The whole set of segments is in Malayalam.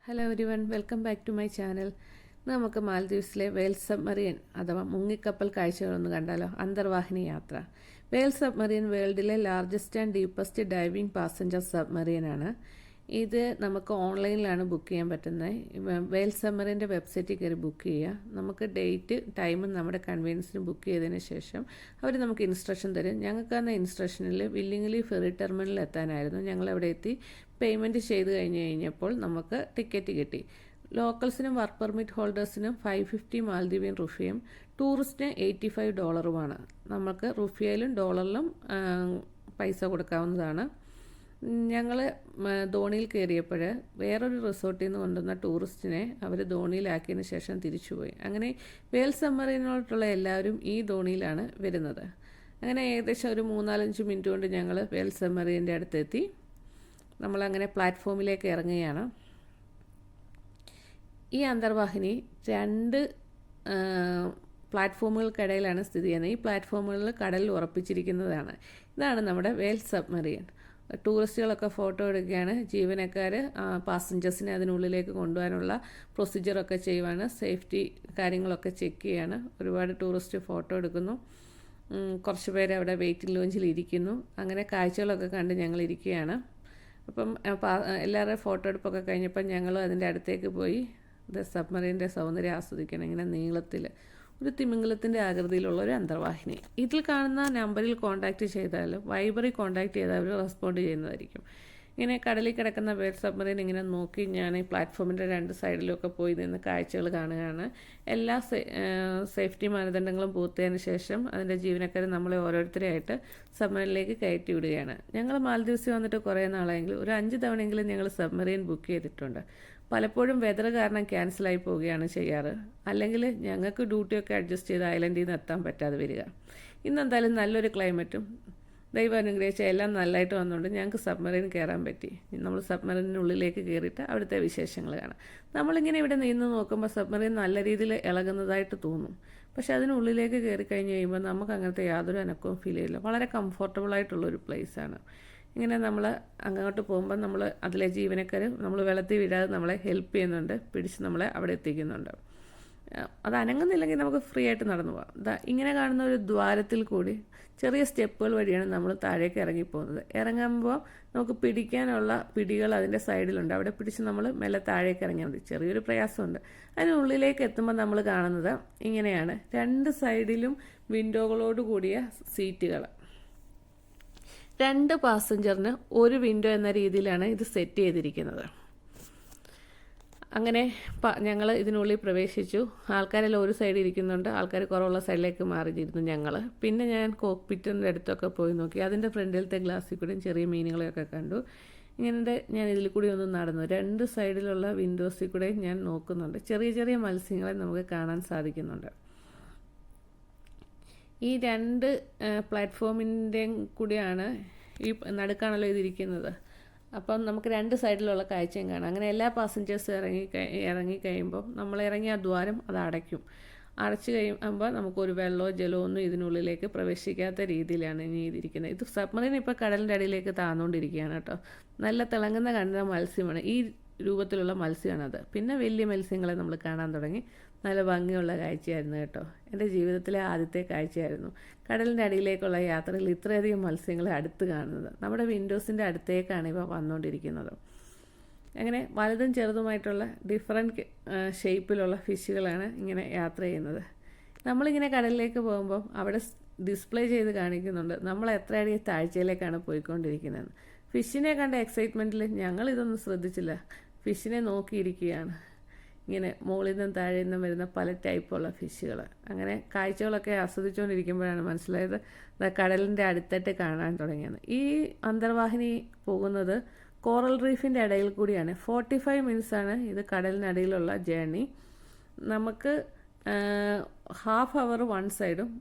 Hello everyone, welcome back to my channel. നമുക്ക് മാൽദ്വീപ്സിലെ വെയിൽ സബ്മറീൻ അഥവാ മുങ്ങിക്കപ്പൽ കാഴ്ചകളൊന്ന് കണ്ടാലോ. അന്തർവാഹിനി യാത്ര. വെയിൽ സബ്മറീൻ വേൾഡിലെ largest and deepest diving passenger സബ്മറീനാണ്. ഇത് നമുക്ക് ഓൺലൈനിലാണ് ബുക്ക് ചെയ്യാൻ പറ്റുന്നത്. വെയിൽ സബ്മറീൻ്റെ വെബ്സൈറ്റിൽ കയറി ബുക്ക് ചെയ്യുക. നമുക്ക് ഡേറ്റ് ടൈമും നമ്മുടെ കൺവീനിയൻസിന് ബുക്ക് ചെയ്തതിന് ശേഷം അവർ നമുക്ക് ഇൻസ്ട്രക്ഷൻ തരും. ഞങ്ങൾക്ക് തന്ന ഇൻസ്ട്രക്ഷനിൽ വില്ലിംഗ്ലി ഫെറി ടെർമിനലിൽ എത്താനായിരുന്നു. ഞങ്ങളവിടെ എത്തി പേയ്മെൻറ്റ് ചെയ്ത് കഴിഞ്ഞപ്പോൾ നമുക്ക് ടിക്കറ്റ് കിട്ടി. ലോക്കൽസിനും വർക്ക് പെർമിറ്റ് ഹോൾഡേഴ്സിനും 550 മാൽദ്വീപിയൻ റുഫിയും ടൂറിസ്റ്റിന് $85 നമുക്ക് റുഫിയയിലും ഡോളറിലും പൈസ കൊടുക്കാവുന്നതാണ്. ഞങ്ങൾ ധോണിയിൽ കയറിയപ്പോൾ വേറൊരു റിസോർട്ടിൽ നിന്ന് കൊണ്ടുവന്ന ടൂറിസ്റ്റിനെ അവർ ധോണിയിലാക്കിയതിന് ശേഷം തിരിച്ചുപോയി. അങ്ങനെ വെയിൽ സബ്മറീനിലോട്ടുള്ള എല്ലാവരും ഈ ധോണിയിലാണ് വരുന്നത്. അങ്ങനെ ഏകദേശം ഒരു 3-4 മിനിറ്റ് കൊണ്ട് ഞങ്ങൾ വെയിൽ സബ്മറീൻ്റെ അടുത്തെത്തി. നമ്മളങ്ങനെ പ്ലാറ്റ്ഫോമിലേക്ക് ഇറങ്ങുകയാണ്. ഈ അന്തർവാഹിനി 2 പ്ലാറ്റ്ഫോമുകൾക്കിടയിലാണ് സ്ഥിതി ചെയ്യുന്നത്. ഈ പ്ലാറ്റ്ഫോമുകളിൽ കടലിൽ ഉറപ്പിച്ചിരിക്കുന്നതാണ്. ഇതാണ് നമ്മുടെ വെയിൽ സബ്മറീൻ. ടൂറിസ്റ്റുകളൊക്കെ ഫോട്ടോ എടുക്കുകയാണ്. ജീവനക്കാർ പാസഞ്ചേഴ്സിനെ അതിനുള്ളിലേക്ക് കൊണ്ടുപോകാനുള്ള പ്രൊസീജിയറൊക്കെ ചെയ്യുവാണ്. സേഫ്റ്റി കാര്യങ്ങളൊക്കെ ചെക്ക് ചെയ്യാണ്. ഒരുപാട് ടൂറിസ്റ്റ് ഫോട്ടോ എടുക്കുന്നു. കുറച്ച് പേര് അവിടെ വെയിറ്റിംഗ് ലോഞ്ചിൽ ഇരിക്കുന്നു. അങ്ങനെ കാഴ്ചകളൊക്കെ കണ്ട് ഞങ്ങൾ ഇരിക്കുകയാണ്. അപ്പം എല്ലാവരുടെയും ഫോട്ടോ എടുപ്പൊക്കെ കഴിഞ്ഞപ്പോൾ ഞങ്ങളും അതിൻ്റെ അടുത്തേക്ക് പോയി സബ്മറീൻ്റെ സൗന്ദര്യം ആസ്വദിക്കണം. ഇങ്ങനെ നീളത്തിൽ ഒരു തിമിംഗലത്തിൻ്റെ ആകൃതിയിലുള്ള ഒരു അന്തർവാഹിനി. ഇതിൽ കാണുന്ന നമ്പറിൽ കോൺടാക്റ്റ് ചെയ്താൽ വൈബറിൽ കോൺടാക്റ്റ് ചെയ്താൽ അവർ റെസ്പോണ്ട് ചെയ്യുന്നതായിരിക്കും. ഇങ്ങനെ കടലിൽ കിടക്കുന്ന വെയിൽ സബ്മറീൻ ഇങ്ങനെ നോക്കി ഞാൻ ഈ പ്ലാറ്റ്ഫോമിൻ്റെ 2 സൈഡിലൊക്കെ പോയി നിന്ന് കാഴ്ചകൾ കാണുകയാണ്. എല്ലാ സേഫ്റ്റി മാനദണ്ഡങ്ങളും പൂർത്തിയായതിനു ശേഷം അതിൻ്റെ ജീവനക്കാർ നമ്മളെ ഓരോരുത്തരെയായിട്ട് സബ്മറീനിലേക്ക് കയറ്റി വിടുകയാണ്. ഞങ്ങൾ മാൽദ്വീപ്സിൽ വന്നിട്ട് കുറേ നാളായെങ്കിൽ ഒരു 5 തവണയെങ്കിലും ഞങ്ങൾ സബ്മറീൻ ബുക്ക് ചെയ്തിട്ടുണ്ട്. പലപ്പോഴും വെതർ കാരണം ക്യാൻസലായി പോവുകയാണ് ചെയ്യാറ്. അല്ലെങ്കിൽ ഞങ്ങൾക്ക് ഡ്യൂട്ടിയൊക്കെ അഡ്ജസ്റ്റ് ചെയ്ത് ഐലൻഡിൽ നിന്ന് എത്താൻ പറ്റാതെ വരിക. ഇന്നെന്തായാലും നല്ലൊരു ക്ലൈമറ്റും ദൈവം അനുഗ്രഹിച്ച എല്ലാം നല്ലതായിട്ട് വന്നുകൊണ്ട് ഞങ്ങൾക്ക് സബ്മറീൻ കയറാൻ പറ്റി. നമ്മൾ സബ്മറീനുള്ളിലേക്ക് കയറിയിട്ട് അവിടുത്തെ വിശേഷങ്ങൾ കാണാം. നമ്മളിങ്ങനെ ഇവിടെ നിന്ന് നോക്കുമ്പോൾ സബ്മറീൻ നല്ല രീതിയിൽ ഇളകുന്നതായിട്ട് തോന്നും. പക്ഷേ അതിനുള്ളിലേക്ക് കയറി കഴിഞ്ഞ് കഴിയുമ്പോൾ നമുക്ക് അങ്ങനത്തെ യാതൊരു അനക്കവും ഫീൽ ചെയ്യില്ല. വളരെ കംഫർട്ടബിളായിട്ടുള്ളൊരു പ്ലേസാണ്. ഇങ്ങനെ നമ്മൾ അങ്ങോട്ട് പോകുമ്പോൾ നമ്മൾ അതിലെ ജീവനക്കാർ നമ്മൾ വെള്ളത്തിൽ വിടാതെ നമ്മളെ ഹെൽപ്പ് ചെയ്യുന്നുണ്ട്, പിടിച്ച് നമ്മളെ അവിടെ എത്തിക്കുന്നുണ്ട്. അത് അനങ്ങുന്നില്ലെങ്കിൽ നമുക്ക് ഫ്രീ ആയിട്ട് നടന്നു പോകാം. ഇങ്ങനെ കാണുന്ന ഒരു ദ്വാരത്തിൽ കൂടി ചെറിയ സ്റ്റെപ്പുകൾ വഴിയാണ് നമ്മൾ താഴേക്ക് ഇറങ്ങിപ്പോകുന്നത്. ഇറങ്ങുമ്പോൾ നമുക്ക് പിടിക്കാനുള്ള പിടികൾ അതിൻ്റെ സൈഡിലുണ്ട്. അവിടെ പിടിച്ച് നമ്മൾ മെല്ലെ താഴേക്ക് ഇറങ്ങിയാൽ മതി. ചെറിയൊരു പ്രയാസമുണ്ട്. അതിനുള്ളിലേക്ക് എത്തുമ്പോൾ നമ്മൾ കാണുന്നത് ഇങ്ങനെയാണ്. 2 സൈഡിലും വിൻഡോകളോട് കൂടിയ സീറ്റുകൾ. 2 പാസഞ്ചറിന് 1 വിൻഡോ എന്ന രീതിയിലാണ് ഇത് സെറ്റ് ചെയ്തിരിക്കുന്നത്. അങ്ങനെ ഞങ്ങൾ ഇതിനുള്ളിൽ പ്രവേശിച്ചു. ആൾക്കാരെല്ലാം ഒരു സൈഡിൽ ഇരിക്കുന്നുണ്ട്, ആൾക്കാർ കുറവുള്ള സൈഡിലേക്ക് മാറിയിരുന്നു ഞങ്ങൾ. പിന്നെ ഞാൻ കോക്പിറ്റിൻ്റെ അടുത്തൊക്കെ പോയി നോക്കി. അതിൻ്റെ ഫ്രണ്ടിലത്തെ ഗ്ലാസ്സിൽ കൂടെയും ചെറിയ മീനുകളെയൊക്കെ കണ്ടു. ഇങ്ങനെ ഞാൻ ഇതിൽ കൂടി ഒന്ന് നടന്നു. 2 സൈഡിലുള്ള വിൻഡോസിൽ കൂടെ ഞാൻ നോക്കുന്നുണ്ട്. ചെറിയ ചെറിയ മത്സ്യങ്ങളെ നമുക്ക് കാണാൻ സാധിക്കുന്നുണ്ട്. ഈ 2 പ്ലാറ്റ്ഫോമിൻ്റെയും കൂടിയാണ് ഈ നടുക്കാണല്ലോ ഇതിരിക്കുന്നത്. അപ്പം നമുക്ക് 2 സൈഡിലുള്ള കാഴ്ചയും കാണാം. അങ്ങനെ എല്ലാ പാസഞ്ചേഴ്സും ഇറങ്ങിക്കഴിയുമ്പോൾ നമ്മൾ ഇറങ്ങിയ ദ്വാരം അത് അടയ്ക്കും. അടച്ചു കഴിയുമ്പോൾ നമുക്കൊരു വെള്ളമോ ജലമോ ഒന്നും ഇതിനുള്ളിലേക്ക് പ്രവേശിക്കാത്ത രീതിയിലാണ് ഇനി ഇതിരിക്കുന്നത്. ഇത് സബ്മറീൻ ഇപ്പോൾ കടലിൻ്റെ അടിയിലേക്ക് താഴ്ന്നുകൊണ്ടിരിക്കുകയാണ് കേട്ടോ. നല്ല തിളങ്ങുന്ന കണ്ട മത്സ്യമാണ്. ഈ രൂപത്തിലുള്ള മത്സ്യമാണത്. പിന്നെ വലിയ മത്സ്യങ്ങളെ നമ്മൾ കാണാൻ തുടങ്ങി. നല്ല ഭംഗിയുള്ള കാഴ്ചയായിരുന്നു കേട്ടോ. എൻ്റെ ജീവിതത്തിലെ ആദ്യത്തെ കാഴ്ചയായിരുന്നു കടലിൻ്റെ അടിയിലേക്കുള്ള യാത്രയിൽ ഇത്രയധികം മത്സ്യങ്ങളെ അടുത്ത് കാണുന്നത്. നമ്മുടെ വിൻഡോസിൻ്റെ അടുത്തേക്കാണ് ഇവ വന്നുകൊണ്ടിരിക്കുന്നത്. അങ്ങനെ വലുതും ചെറുതുമായിട്ടുള്ള ഡിഫറെൻറ്റ് ഷേപ്പിലുള്ള ഫിഷുകളാണ് ഇങ്ങനെ യാത്ര ചെയ്യുന്നത്. നമ്മളിങ്ങനെ കടലിലേക്ക് പോകുമ്പം അവിടെ ഡിസ്പ്ലേ ചെയ്ത് കാണിക്കുന്നുണ്ട് നമ്മൾ എത്ര അടി താഴ്ചയിലേക്കാണ് പോയിക്കൊണ്ടിരിക്കുന്നതെന്ന്. ഫിഷിനെ കണ്ട എക്സൈറ്റ്മെൻറ്റിൽ ഞങ്ങളിതൊന്നും ശ്രദ്ധിച്ചില്ല. ഫിഷിനെ നോക്കിയിരിക്കുകയാണ്. ഇങ്ങനെ മുകളിൽ നിന്നും താഴെ നിന്നും വരുന്ന പല ടൈപ്പുള്ള ഫിഷുകൾ. അങ്ങനെ കാഴ്ചകളൊക്കെ ആസ്വദിച്ചുകൊണ്ടിരിക്കുമ്പോഴാണ് മനസ്സിലായത് കടലിൻ്റെ അടുത്തായിട്ട് കാണാൻ തുടങ്ങിയത്. ഈ അന്തർവാഹിനി പോകുന്നത് കോറൽ റീഫിൻ്റെ ഇടയിൽ കൂടിയാണ്. 45 മിനിറ്റ്സാണ് ഇത് കടലിനടിയിലുള്ള ജേർണി. നമുക്ക് ½ അവർ 1 സൈഡും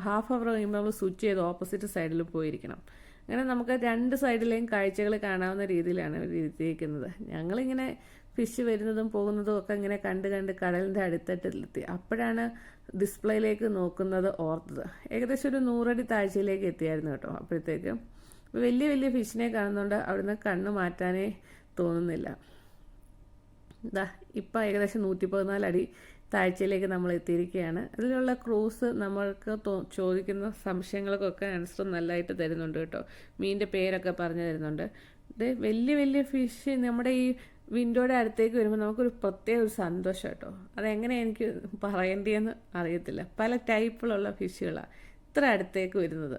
½ അവർ കഴിയുമ്പോൾ നമ്മൾ സ്വിച്ച് ചെയ്ത് ഓപ്പോസിറ്റ് സൈഡിൽ പോയിരിക്കണം. അങ്ങനെ നമുക്ക് 2 സൈഡിലെയും കാഴ്ചകൾ കാണാവുന്ന രീതിയിലാണ് എത്തിയിരിക്കുന്നത്. ഞങ്ങളിങ്ങനെ ഫിഷ് വരുന്നതും പോകുന്നതും ഒക്കെ ഇങ്ങനെ കണ്ട് കടലിൻ്റെ അടുത്തിട്ടെത്തി. അപ്പോഴാണ് ഡിസ്പ്ലേയിലേക്ക് നോക്കുന്നത് ഓർത്തത്. ഏകദേശം ഒരു 100 അടി താഴ്ചയിലേക്ക് എത്തിയായിരുന്നു കേട്ടോ. അപ്പോഴത്തേക്കും വലിയ വലിയ ഫിഷിനെ കാണുന്നതുകൊണ്ട് അവിടുന്ന് കണ്ണ് മാറ്റാനേ തോന്നുന്നില്ല. ഇതാ ഇപ്പോൾ ഏകദേശം 114 അടി താഴ്ചയിലേക്ക് നമ്മൾ എത്തിയിരിക്കുകയാണ്. ഇതിലുള്ള ക്രൂസ് നമ്മൾക്ക് ചോദിക്കുന്ന സംശയങ്ങൾക്കൊക്കെ ആൻസർ നല്ലതായിട്ട് തരുന്നുണ്ട് കേട്ടോ. മീനിൻ്റെ പേരൊക്കെ പറഞ്ഞു തരുന്നുണ്ട്. ഇത് വലിയ വലിയ ഫിഷ് നമ്മുടെ ഈ വിൻഡോയുടെ അടുത്തേക്ക് വരുമ്പോൾ നമുക്കൊരു പ്രത്യേക ഒരു സന്തോഷം കേട്ടോ. അതെങ്ങനെ എനിക്ക് പറയേണ്ടതെന്ന് അറിയത്തില്ല. പല ടൈപ്പിലുള്ള ഫിഷുകളാണ് ഇത്ര അടുത്തേക്ക് വരുന്നത്.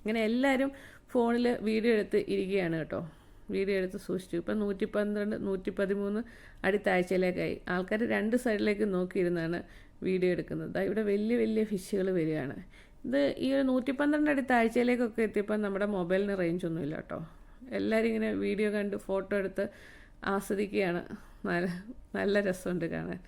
ഇങ്ങനെ എല്ലാവരും ഫോണിൽ വീഡിയോ എടുത്ത് ഇരിക്കുകയാണ് കേട്ടോ. വീഡിയോ എടുത്ത് സൂക്ഷിച്ചു. ഇപ്പം 112 113 അടി താഴ്ചയിലേക്കായി. ആൾക്കാർ 2 സൈഡിലേക്ക് നോക്കിയിരുന്നാണ് വീഡിയോ എടുക്കുന്നത്. ഇവിടെ വലിയ വലിയ ഫിഷുകൾ വരികയാണ്. ഇത് ഈ ഒരു 112 അടി താഴ്ചയിലേക്കൊക്കെ എത്തിയപ്പോൾ നമ്മുടെ മൊബൈലിന് റേഞ്ച് ഒന്നുമില്ല കേട്ടോ. എല്ലാവരും ഇങ്ങനെ വീഡിയോ കണ്ട് ഫോട്ടോ എടുത്ത് ആസ്വദിക്കുകയാണ്. നല്ല രസമുണ്ട് കാണാൻ.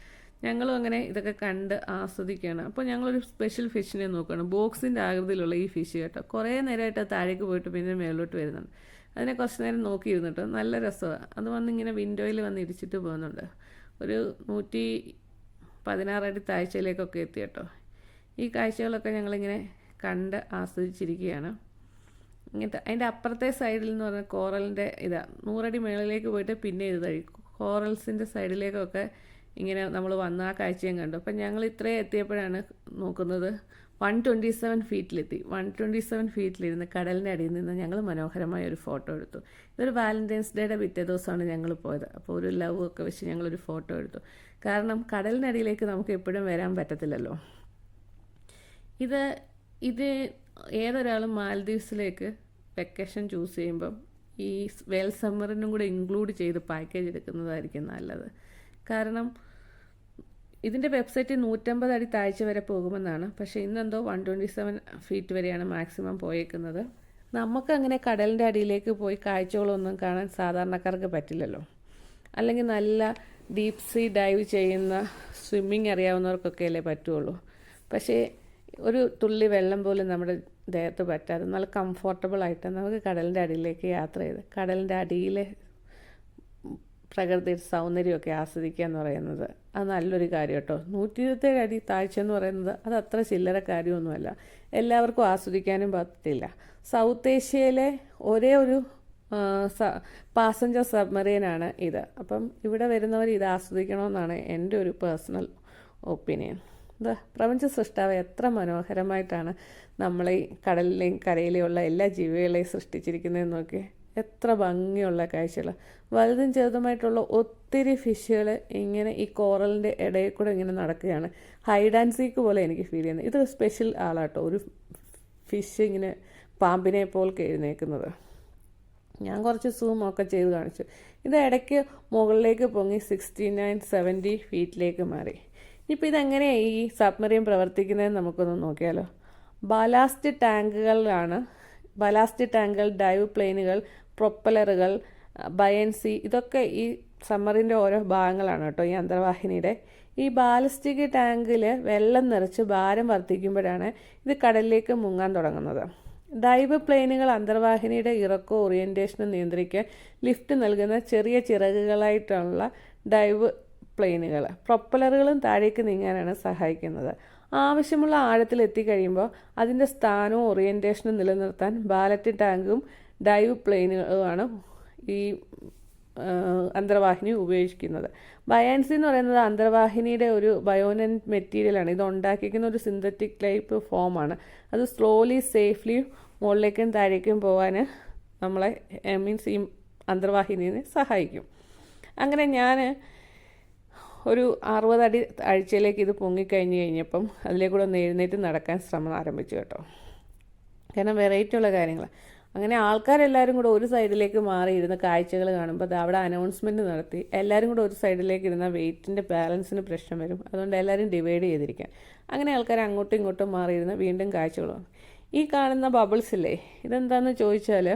ഞങ്ങളും അങ്ങനെ ഇതൊക്കെ കണ്ട് ആസ്വദിക്കുകയാണ്. അപ്പോൾ ഞങ്ങളൊരു സ്പെഷ്യൽ ഫിഷിനെ നോക്കുകയാണ്. ബോക്സിൻ്റെ ആകൃതിയിലുള്ള ഈ ഫിഷ് കേട്ടോ. കുറേ നേരമായിട്ട് താഴേക്ക് പോയിട്ട് പിന്നെ മേലോട്ട് വരുന്നുണ്ട്. അതിനെ കുറച്ച് നേരം നോക്കിയിരുന്നിട്ട് നല്ല രസമാണ്. അത് വന്നിങ്ങനെ വിൻഡോയിൽ വന്ന് ഇടിച്ചിട്ട് പോകുന്നുണ്ട്. ഒരു 116 അടി താഴ്ചയിലേക്കൊക്കെ എത്തി കേട്ടോ. ഈ കാഴ്ചകളൊക്കെ ഞങ്ങളിങ്ങനെ കണ്ട് ആസ്വദിച്ചിരിക്കുകയാണ്. ഇങ്ങനത്തെ അതിൻ്റെ അപ്പുറത്തെ സൈഡിൽ എന്ന് പറഞ്ഞാൽ കോറലിൻ്റെ 100 അടി മേളിലേക്ക് പോയിട്ട് പിന്നെ ഇത് കോറൽസിൻ്റെ സൈഡിലേക്കൊക്കെ ഇങ്ങനെ നമ്മൾ വന്ന ആ കാഴ്ചയും കണ്ടു. അപ്പം ഞങ്ങൾ ഇത്രയും എത്തിയപ്പോഴാണ് നോക്കുന്നത് 127 ഫീറ്റിലെത്തി. 127 ഫീറ്റിലിരുന്ന് കടലിൻ്റെ അടിയിൽ നിന്ന് ഞങ്ങൾ മനോഹരമായ ഒരു ഫോട്ടോ എടുത്തു. ഇതൊരു വാലന്റൈൻസ് ഡേയുടെ പിറ്റേ ദിവസമാണ് ഞങ്ങൾ പോയത്. അപ്പോൾ ഒരു ലവ് ഒക്കെ വെച്ച് ഞങ്ങളൊരു ഫോട്ടോ എടുത്തു. കാരണം കടലിനടിയിലേക്ക് നമുക്ക് എപ്പോഴും വരാൻ പറ്റത്തില്ലല്ലോ. ഇത് ഏതൊരാളും മാൽദീവ്സിലേക്ക് വെക്കേഷൻ ചൂസ് ചെയ്യുമ്പം ഈ വേൽ സമ്മറിനും കൂടെ ഇൻക്ലൂഡ് ചെയ്ത് പാക്കേജ് എടുക്കുന്നതായിരിക്കും നല്ലത്. കാരണം ഇതിൻ്റെ വെബ്സൈറ്റിൽ 150 അടി താഴ്ച വരെ പോകുമെന്നാണ്. പക്ഷേ ഇന്നെന്തോ 127 ഫീറ്റ് വരെയാണ് മാക്സിമം പോയേക്കുന്നത്. നമുക്കങ്ങനെ കടലിൻ്റെ അടിയിലേക്ക് പോയി കാഴ്ചകളൊന്നും കാണാൻ സാധാരണക്കാർക്ക് പറ്റില്ലല്ലോ. അല്ലെങ്കിൽ നല്ല ഡീപ്പ് സീ ഡൈവ് ചെയ്യുന്ന സ്വിമ്മിങ് അറിയാവുന്നവർക്കൊക്കെ അല്ലേ പറ്റുള്ളൂ. പക്ഷേ ഒരു തുള്ളി വെള്ളം പോലും നമ്മുടെ ദേഹത്ത് പറ്റാതെ നല്ല കംഫർട്ടബിളായിട്ട് നമുക്ക് കടലിൻ്റെ അടിയിലേക്ക് യാത്ര ചെയ്ത് കടലിൻ്റെ അടിയിലെ പ്രകൃതി സൗന്ദര്യമൊക്കെ ആസ്വദിക്കുക എന്ന് പറയുന്നത് അത് നല്ലൊരു കാര്യം കേട്ടോ. 127 അടി താഴ്ച എന്ന് പറയുന്നത് അത് അത്ര ചില്ലറ കാര്യമൊന്നുമല്ല. എല്ലാവർക്കും ആസ്വദിക്കാനും പറ്റില്ല. സൗത്ത് ഏഷ്യയിലെ ഒരേ ഒരു പാസഞ്ചർ സബ്മറീനാണ് ഇത്. അപ്പം ഇവിടെ വരുന്നവർ ഇത് ആസ്വദിക്കണമെന്നാണ് എൻ്റെ ഒരു പേഴ്സണൽ ഒപ്പീനിയൻ. പ്രപഞ്ച സൃഷ്ടാവ് എത്ര മനോഹരമായിട്ടാണ് നമ്മളെ കടലിലെയും കരയിലെയുള്ള എല്ലാ ജീവികളെയും സൃഷ്ടിച്ചിരിക്കുന്നതെന്ന് നോക്കി. എത്ര ഭംഗിയുള്ള കാഴ്ചകൾ. വലുതും ചെറുതുമായിട്ടുള്ള ഒത്തിരി ഫിഷുകൾ ഇങ്ങനെ ഈ കോറലിൻ്റെ ഇടയിൽ കൂടെ ഇങ്ങനെ നടക്കുകയാണ്. ഹൈഡ് ആൻഡ് സീക്ക് പോലെ എനിക്ക് ഫീൽ ചെയ്യുന്നത്. ഇതൊരു സ്പെഷ്യൽ ആളാട്ടോ. ഒരു ഫിഷ് ഇങ്ങനെ പാമ്പിനെ പോലെ എഴുന്നേക്കുന്നത്. ഞാൻ കുറച്ച് സൂമൊക്കെ ചെയ്ത് കാണിച്ചു. ഇത് ഇടയ്ക്ക് മുകളിലേക്ക് പൊങ്ങി 69-70 ഫീറ്റിലേക്ക് മാറി. ഇപ്പോൾ ഇതെങ്ങനെയാണ് ഈ സബ്മറീൻ പ്രവർത്തിക്കുന്നതെന്ന് നമുക്കൊന്ന് നോക്കിയാലോ. ബാലാസ്റ്റ് ടാങ്കുകൾ, ഡൈവ് പ്ലെയിനുകൾ, പ്രൊപ്പലറുകൾ, ബയൻസി, ഇതൊക്കെ ഈ സബ്മറീൻ്റെ ഓരോ ഭാഗങ്ങളാണ് കേട്ടോ ഈ അന്തർവാഹിനിയുടെ. ഈ ബാലിസ്റ്റിക് ടാങ്കിൽ വെള്ളം നിറച്ച് ഭാരം വർദ്ധിക്കുമ്പോഴാണ് ഇത് കടലിലേക്ക് മുങ്ങാൻ തുടങ്ങുന്നത്. ഡൈവ് പ്ലെയിനുകൾ അന്തർവാഹിനിയുടെ ഇറക്കോ ഓറിയൻറ്റേഷനും നിയന്ത്രിക്കാൻ ലിഫ്റ്റ് നൽകുന്ന ചെറിയ ചിറകുകളായിട്ടുള്ള ഡൈവ് പ്ലെയിനുകൾ. പ്രൊപ്പലറുകളും താഴേക്ക് നീങ്ങാനാണ് സഹായിക്കുന്നത്. ആവശ്യമുള്ള ആഴത്തിൽ എത്തിക്കഴിയുമ്പോൾ അതിൻ്റെ സ്ഥാനവും ഓറിയൻറ്റേഷനും നിലനിർത്താൻ ബാലറ്റ് ടാങ്കും ഡൈവ് പ്ലെയിനുകളുമാണ് ഈ അന്തർവാഹിനി ഉപയോഗിക്കുന്നത്. ബയാൻസി എന്ന് പറയുന്നത് അന്തർവാഹിനിയുടെ ഒരു ബയോനന്റ് മെറ്റീരിയലാണ്. ഇത് ഉണ്ടാക്കിയിരിക്കുന്ന ഒരു സിന്തറ്റിക് ടൈപ്പ് ഫോമാണ്. അത് സ്ലോലി സേഫ്ലി മുകളിലേക്കും താഴേക്കും പോകാൻ നമ്മളെ മീൻസ് ഈ അന്തർവാഹിനിയെ സഹായിക്കും. അങ്ങനെ ഞാൻ ഒരു 60 അടി ആഴ്ചയിലേക്ക് ഇത് പൊങ്ങിക്കഴിഞ്ഞ് കഴിഞ്ഞപ്പം അതിലേക്കൂടെ ഒന്ന് എഴുന്നേറ്റ് നടക്കാൻ ശ്രമം ആരംഭിച്ചു കേട്ടോ. കാരണം വെറൈറ്റി ഉള്ള കാര്യങ്ങൾ. അങ്ങനെ ആൾക്കാരെല്ലാവരും കൂടെ ഒരു സൈഡിലേക്ക് മാറിയിരുന്ന കാഴ്ചകൾ കാണുമ്പോൾ അവിടെ അനൗൺസ്മെൻറ്റ് നടത്തി. എല്ലാവരും കൂടെ ഒരു സൈഡിലേക്ക് ഇരുന്ന വെയിറ്റിൻ്റെ ബാലൻസിന് പ്രശ്നം വരും. അതുകൊണ്ട് എല്ലാവരും ഡിവൈഡ് ചെയ്തിരിക്കാൻ. അങ്ങനെ ആൾക്കാർ അങ്ങോട്ടും ഇങ്ങോട്ടും മാറിയിരുന്ന വീണ്ടും കാഴ്ചകളാണ്. ഈ കാണുന്ന ബബിൾസ് ഇല്ലേ, ഇതെന്താണെന്ന് ചോദിച്ചാൽ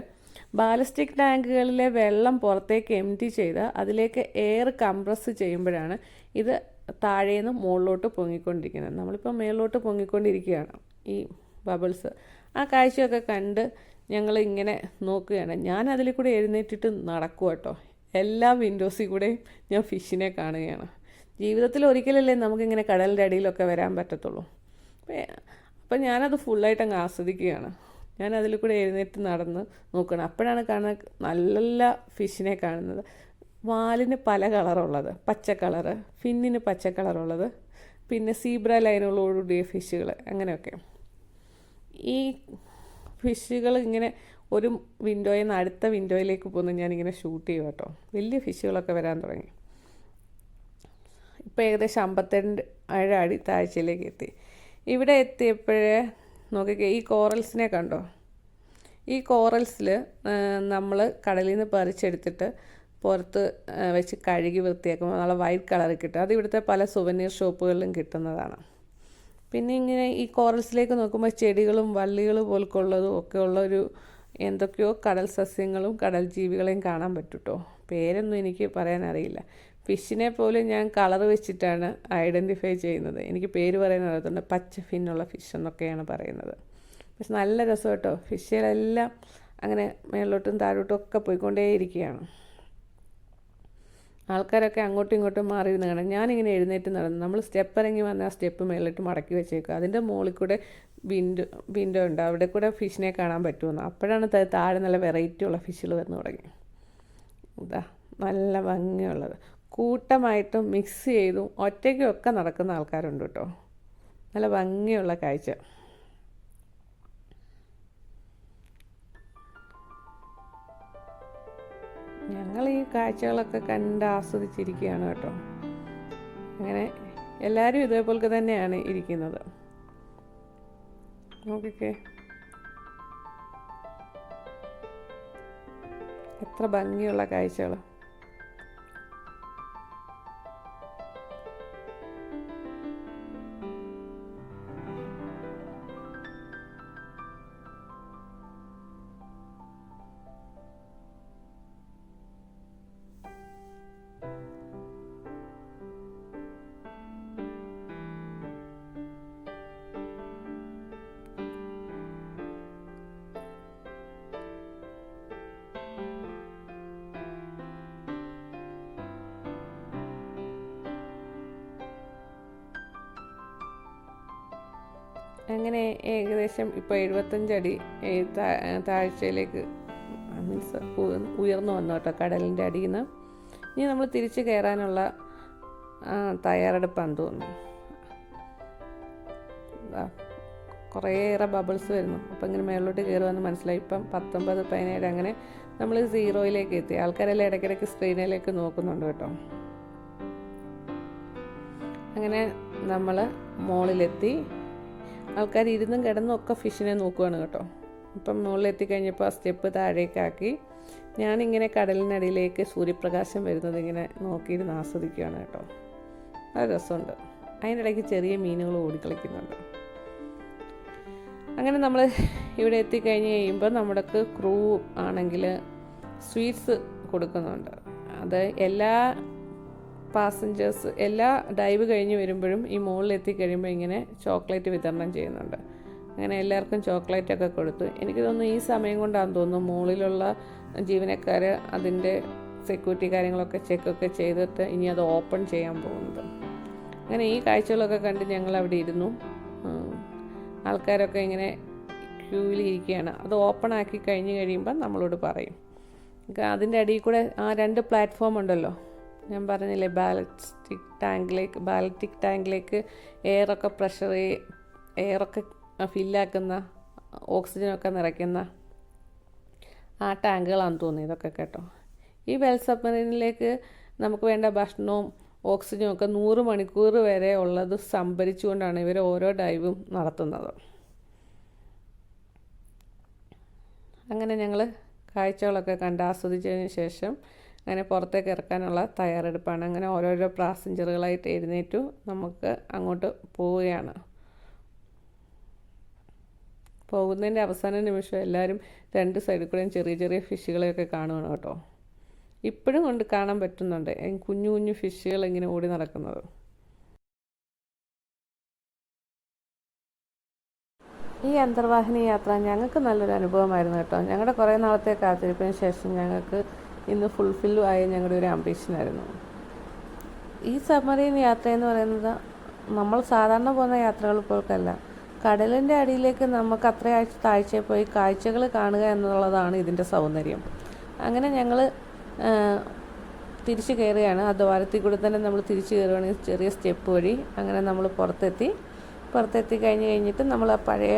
ബാലിസ്റ്റിക് ടാങ്കുകളിലെ വെള്ളം പുറത്തേക്ക് എംറ്റി ചെയ്ത് അതിലേക്ക് എയർ കംപ്രസ് ചെയ്യുമ്പോഴാണ് ഇത് താഴേന്ന് മുകളിലോട്ട് പൊങ്ങിക്കൊണ്ടിരിക്കുന്നത്. നമ്മളിപ്പോൾ മുകളിലോട്ട് പൊങ്ങിക്കൊണ്ടിരിക്കുകയാണ് ഈ ബബിൾസ്. ആ കാഴ്ചയൊക്കെ കണ്ട് ഞങ്ങൾ ഇങ്ങനെ നോക്കുകയാണ്. ഞാൻ അതിൽ കൂടെ എഴുന്നേറ്റിട്ട് നടക്കുക കേട്ടോ. എല്ലാ വിൻഡോസിൽ കൂടെയും ഞാൻ ഫിഷിനെ കാണുകയാണ്. ജീവിതത്തിൽ ഒരിക്കലല്ലേ നമുക്കിങ്ങനെ കടലിൻ്റെ അടിയിലൊക്കെ വരാൻ പറ്റത്തുള്ളൂ. അപ്പം ഞാനത് ഫുള്ളായിട്ട് അങ്ങ് ആസ്വദിക്കുകയാണ്. ഞാൻ അതിൽ കൂടെ എഴുന്നേറ്റ് നടന്ന് നോക്കണം. അപ്പോഴാണ് കാണുന്നത് നല്ല ഫിഷിനെ കാണുന്നത്. വാലിന് പല കളറുള്ളത്, പച്ച കളറ്, ഫിന്നിന് പച്ച കളറുള്ളത്, പിന്നെ സീബ്ര ലൈനുകളോടുകൂടിയ ഫിഷുകൾ, അങ്ങനെയൊക്കെ. ഈ ഫിഷുകൾ ഇങ്ങനെ ഒരു വിൻഡോയിൽ നിന്ന് അടുത്ത വിൻഡോയിലേക്ക് പോകുന്നു ഞാനിങ്ങനെ ഷൂട്ട് ചെയ്യും കേട്ടോ. വലിയ ഫിഷുകളൊക്കെ വരാൻ തുടങ്ങി. ഇപ്പോൾ ഏകദേശം 57 അടി താഴ്ചയിലേക്ക് എത്തി. ഇവിടെ എത്തിയപ്പോഴേ നോക്കിക്കേ, ഈ കോറൽസിനെ കണ്ടോ? ഈ കോറൽസിൽ നമ്മൾ കടലിൽ നിന്ന് പറിച്ചെടുത്തിട്ട് പുറത്ത് വെച്ച് കഴുകി വൃത്തിയാക്കുമ്പോൾ നല്ല വൈറ്റ് കളറിൽ കിട്ടും. അത് ഇവിടുത്തെ പല സുവനീർ ഷോപ്പുകളിലും കിട്ടുന്നതാണ്. പിന്നെ ഇങ്ങനെ ഈ കോറൽസിലേക്ക് നോക്കുമ്പോൾ ചെടികളും വള്ളികൾ പോലൊക്കെയുള്ളതും ഒക്കെ ഉള്ളൊരു എന്തൊക്കെയോ കടൽ സസ്യങ്ങളും കടൽ ജീവികളെയും കാണാൻ പറ്റും കേട്ടോ. പേരൊന്നും എനിക്ക് പറയാനറിയില്ല. ഫിഷിനെ പോലും ഞാൻ കളർ വെച്ചിട്ടാണ് ഐഡൻറ്റിഫൈ ചെയ്യുന്നത്. എനിക്ക് പേര് പറയാൻ അറിയത്തുണ്ട്. പച്ച ഫിന്നുള്ള ഫിഷ് എന്നൊക്കെയാണ് പറയുന്നത്. പക്ഷെ നല്ല രസം കേട്ടോ. ഫിഷുകളെല്ലാം അങ്ങനെ മേലോട്ടും താഴോട്ടും ഒക്കെ പോയിക്കൊണ്ടേയിരിക്കുകയാണ്. ആൾക്കാരൊക്കെ അങ്ങോട്ടും ഇങ്ങോട്ടും മാറി ഇരുന്ന് കാണാം. ഞാനിങ്ങനെ എഴുന്നേറ്റ് നടന്നു. നമ്മൾ സ്റ്റെപ്പ് ഇറങ്ങി വന്ന് ആ സ്റ്റെപ്പ് മേളിട്ട് മടക്കി വെച്ചേക്കുക. അതിൻ്റെ മുകളിൽ കൂടെ വിൻഡോ ഉണ്ട്, അവിടെ കൂടെ ഫിഷിനെ കാണാൻ പറ്റുമെന്ന്. അപ്പോഴാണ് താഴെ നല്ല വെറൈറ്റി ഉള്ള ഫിഷുകൾ വന്ന് തുടങ്ങി. ഇതാ നല്ല ഭംഗിയുള്ളത്. കൂട്ടമായിട്ടും മിക്സ് ചെയ്തും ഒറ്റയ്ക്കും ഒക്കെ നടക്കുന്ന ആൾക്കാരുണ്ട് കേട്ടോ. നല്ല ഭംഗിയുള്ള കാഴ്ച. ഞങ്ങൾ ഈ കാഴ്ചകളൊക്കെ കണ്ട് ആസ്വദിച്ചിരിക്കുകയാണ് കേട്ടോ. അങ്ങനെ എല്ലാവരും ഇതേപോലെ തന്നെയാണ് ഇരിക്കുന്നത്. നോക്കിക്കേ, എത്ര ഭംഗിയുള്ള കാഴ്ചകൾ. അങ്ങനെ ഏകദേശം ഇപ്പോൾ 75 അടി താഴ്ചയിലേക്ക് മീൻസ് ഉയർന്നു വന്നു കേട്ടോ കടലിൻ്റെ അടിയിൽ നിന്ന്. ഇനി നമ്മൾ തിരിച്ച് കയറാനുള്ള തയ്യാറെടുപ്പാന്ന് തോന്നുന്നു. കുറേയേറെ ബബിൾസ് വരുന്നു. അപ്പം ഇങ്ങനെ മേളിലോട്ട് കയറുമെന്ന് മനസ്സിലായി. ഇപ്പം 19, 17 അങ്ങനെ നമ്മൾ 0യിലേക്ക് എത്തി. ആൾക്കാരെല്ലാം ഇടയ്ക്കിടയ്ക്ക് സ്ക്രീനിലേക്ക് നോക്കുന്നുണ്ട് കേട്ടോ. അങ്ങനെ നമ്മൾ മുകളിലെത്തി. ആൾക്കാർ ഇരുന്നും കിടന്നും ഒക്കെ ഫിഷിനെ നോക്കുകയാണ് കേട്ടോ. അപ്പം മുകളിലെത്തിക്കഴിഞ്ഞപ്പോൾ ആ സ്റ്റെപ്പ് താഴേക്കാക്കി ഞാനിങ്ങനെ കടലിനടിയിലേക്ക് സൂര്യപ്രകാശം വരുന്നത് ഇങ്ങനെ നോക്കിയിരുന്ന് ആസ്വദിക്കുകയാണ് കേട്ടോ. അത് രസമുണ്ട്. അതിനിടയ്ക്ക് ചെറിയ മീനുകൾ ഓടിക്കളിക്കുന്നുണ്ട്. അങ്ങനെ നമ്മൾ ഇവിടെ എത്തിക്കഴിഞ്ഞ് കഴിയുമ്പോൾ നമ്മുടെ ക്രൂ ആണെങ്കിൽ സ്വീറ്റ്സ് കൊടുക്കുന്നുണ്ട്. അത് എല്ലാ പാസഞ്ചേഴ്സ് എല്ലാ ഡൈവ് കഴിഞ്ഞ് വരുമ്പോഴും ഈ മുകളിൽ എത്തിക്കഴിയുമ്പോൾ ഇങ്ങനെ ചോക്ലേറ്റ് വിതരണം ചെയ്യുന്നുണ്ട്. അങ്ങനെ എല്ലാവർക്കും ചോക്ലേറ്റൊക്കെ കൊടുത്തു. എനിക്ക് തോന്നുന്നു ഈ സമയം കൊണ്ടാണെന്ന് തോന്നുന്നു മുകളിലുള്ള ജീവനക്കാർ അതിൻ്റെ സെക്യൂരിറ്റി കാര്യങ്ങളൊക്കെ ചെക്കൊക്കെ ചെയ്തിട്ട് ഇനി അത് ഓപ്പൺ ചെയ്യാൻ പോകുന്നത്. അങ്ങനെ ഈ കാഴ്ചകളൊക്കെ കണ്ട് ഞങ്ങൾ അവിടെ ഇരുന്നു. ആൾക്കാരൊക്കെ ഇങ്ങനെ ക്യൂവിലിരിക്കുകയാണ്. അത് ഓപ്പൺ ആക്കി കഴിഞ്ഞ് കഴിയുമ്പോൾ നമ്മളോട് പറയും. അതിൻ്റെ അടിയിൽ കൂടെ ആ 2 പ്ലാറ്റ്ഫോം ഉണ്ടല്ലോ, ഞാൻ പറഞ്ഞില്ലേ, ബാലറ്റിക് ടാങ്കിലേക്ക് എയറൊക്കെ ഫില്ലാക്കുന്ന, ഓക്സിജനൊക്കെ നിറയ്ക്കുന്ന ആ ടാങ്കുകളാണെന്ന് തോന്നി ഇതൊക്കെ കേട്ടോ. ഈ വെൽ സബ്മറീനിലേക്ക് നമുക്ക് വേണ്ട ഭക്ഷണവും ഓക്സിജനും ഒക്കെ 100 മണിക്കൂർ വരെ ഉള്ളത് സംഭരിച്ചുകൊണ്ടാണ് ഇവർ ഓരോ ഡൈവും നടത്തുന്നത്. അങ്ങനെ ഞങ്ങൾ കാഴ്ചകളൊക്കെ കണ്ട് ആസ്വദിച്ചതിന് ശേഷം അങ്ങനെ പുറത്തേക്ക് ഇറക്കാനുള്ള തയ്യാറെടുപ്പാണ്. അങ്ങനെ ഓരോരോ പാസഞ്ചറുകളായിട്ട് എഴുന്നേറ്റു നമുക്ക് അങ്ങോട്ട് പോവുകയാണ്. പോകുന്നതിൻ്റെ അവസാന നിമിഷം എല്ലാവരും 2 സൈഡിൽ കൂടെയും ചെറിയ ചെറിയ ഫിഷുകളെയൊക്കെ കാണുകയാണ് കേട്ടോ. ഇപ്പോഴും കൊണ്ട് കാണാൻ പറ്റുന്നുണ്ട് കുഞ്ഞു കുഞ്ഞു ഫിഷുകൾ ഇങ്ങനെ ഓടി നടക്കുന്നത്. ഈ അന്തർവാഹിനി യാത്ര ഞങ്ങൾക്ക് നല്ലൊരു അനുഭവമായിരുന്നു കേട്ടോ. ഞങ്ങളുടെ കുറേ നാളത്തെ കാത്തിരിപ്പിന് ശേഷം ഞങ്ങൾക്ക് ഇന്ന് ഫുൾഫില്ലും ആയ ഞങ്ങളുടെ ഒരു ആംബിഷനായിരുന്നു. ഈ സബ്മറീൻ യാത്രയെന്ന് പറയുന്നത് നമ്മൾ സാധാരണ പോകുന്ന യാത്രകൾ പോലല്ല. കടലിൻ്റെ അടിയിലേക്ക് നമുക്ക് അത്ര താഴ്ചയിൽ പോയി കാഴ്ചകൾ കാണുക എന്നുള്ളതാണ് ഇതിൻ്റെ സൗന്ദര്യം. അങ്ങനെ ഞങ്ങൾ തിരിച്ച് കയറുകയാണ്. ആ ദ്വാരത്തിൽ കൂടെ തന്നെ നമ്മൾ തിരിച്ച് കയറുകയാണെങ്കിൽ ചെറിയ സ്റ്റെപ്പ് വഴി അങ്ങനെ നമ്മൾ പുറത്തെത്തി കഴിഞ്ഞിട്ട് നമ്മൾ ആ പഴയ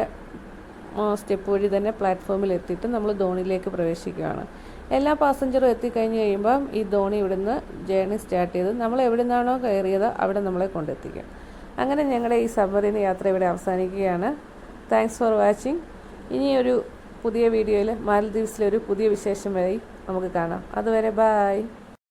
സ്റ്റെപ്പ് വഴി തന്നെ പ്ലാറ്റ്ഫോമിൽ എത്തിയിട്ട് നമ്മൾ ധോണിയിലേക്ക് പ്രവേശിക്കുകയാണ്. എല്ലാ പാസഞ്ചറും എത്തിക്കഴിഞ്ഞ് കഴിയുമ്പം ഈ ധോണി ഇവിടുന്ന് ജേർണി സ്റ്റാർട്ട് ചെയ്ത് നമ്മൾ എവിടെ നിന്നാണോ കയറിയത് അവിടെ നമ്മളെ കൊണ്ടെത്തിക്കും. അങ്ങനെ ഞങ്ങളുടെ ഈ സബ്മറീൻ യാത്ര ഇവിടെ അവസാനിക്കുകയാണ്. Thanks for watching. ഇനിയൊരു പുതിയ വീഡിയോയിൽ മാലദ്വീപ്സിലെ ഒരു പുതിയ വിശേഷമായി നമുക്ക് കാണാം. അതുവരെ ബായ്.